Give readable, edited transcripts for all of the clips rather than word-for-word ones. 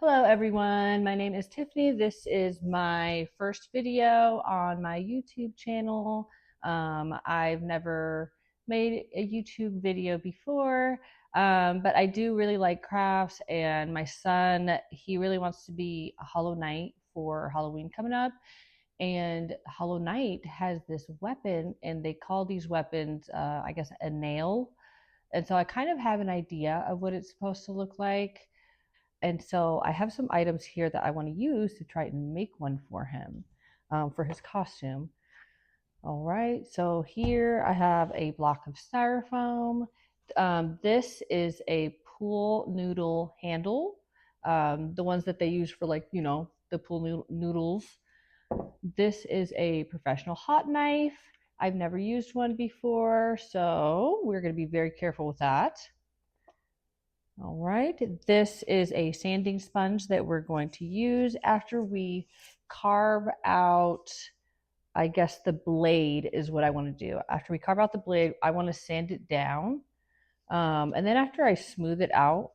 Hello everyone, my name is Tiffany. This is my first video on my YouTube channel. I've never made a YouTube video before, but I do really like crafts, and my son, he really wants to be a Hollow Knight for Halloween coming up. And Hollow Knight has this weapon, and they call these weapons, I guess, a nail. And so I kind of have an idea of what it's supposed to look like. And so I have some items here that I want to use to try and make one for him, for his costume. All right, so here I have a block of styrofoam. This is a pool noodle handle, the ones that they use for, like, the pool noodles. This is a professional hot knife. I've never used one before, so we're going to be very careful with that. All right, this is a sanding sponge that we're going to use after we carve out, I guess, the blade is what I want to do. After we carve out the blade, I want to sand it down. And then after I smooth it out,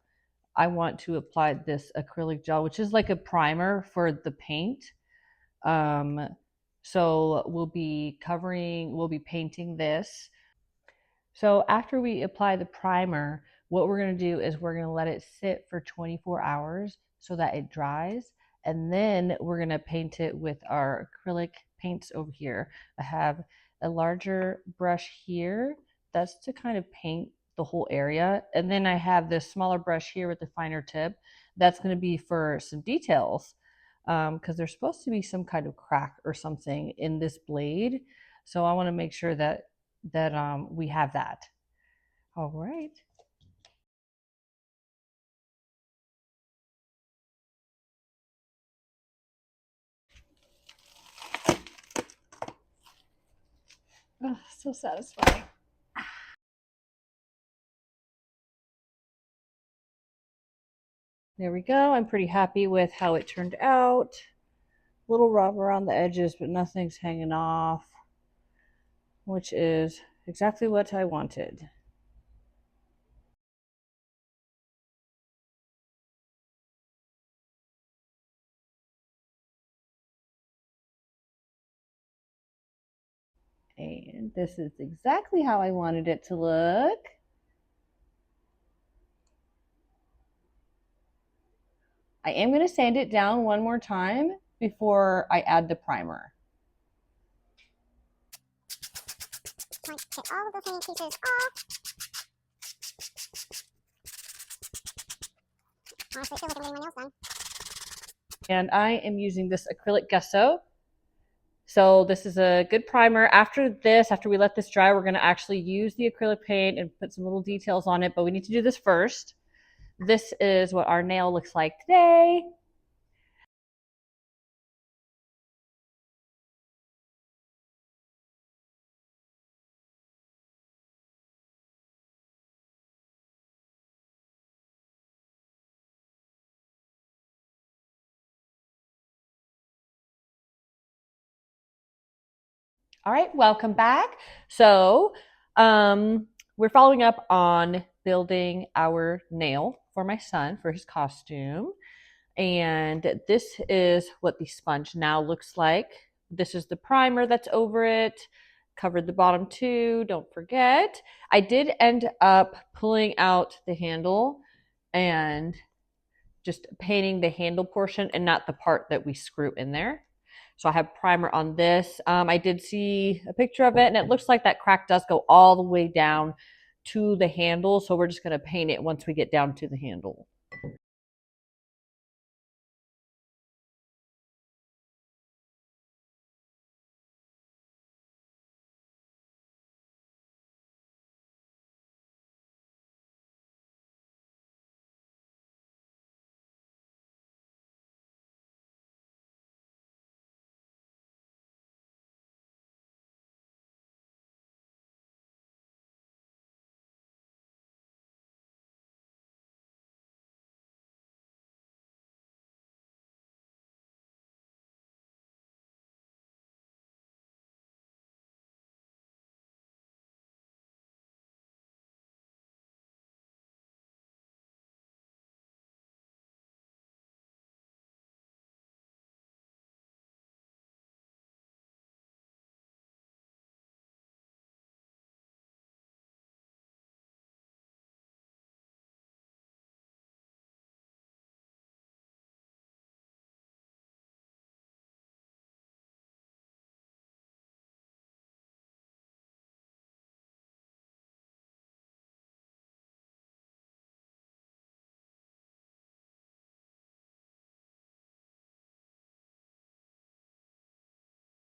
I want to apply this acrylic gel, which is like a primer for the paint. So we'll be painting this. So after we apply the primer, what we're going to do is we're going to let it sit for 24 hours so that it dries. And then we're going to paint it with our acrylic paints over here. I have a larger brush here. That's to kind of paint the whole area. And then I have this smaller brush here with the finer tip. That's going to be for some details, because there's supposed to be some kind of crack or something in this blade. So I want to make sure that we have that. All right. Oh, so satisfying. There we go. I'm pretty happy with how it turned out. A little rough around the edges, but nothing's hanging off, which is exactly what I wanted. And this is exactly how I wanted it to look. I am going to sand it down one more time before I add the primer. Get all of the paint pieces off. Honestly, it feels like I'm getting my nails done. And I am using this acrylic gesso. So this is a good primer. After we let this dry, we're going to actually use the acrylic paint and put some little details on it, but we need to do this first. This is what our nail looks like today. All right, welcome back. So we're following up on building our nail for my son for his costume. And this is what the sponge now looks like. This is the primer that's over it. Covered the bottom too, don't forget. I did end up pulling out the handle and just painting the handle portion and not the part that we screw in there. So I have primer on this. I did see a picture of it, and it looks like that crack does go all the way down to the handle. So we're just going to paint it once we get down to the handle.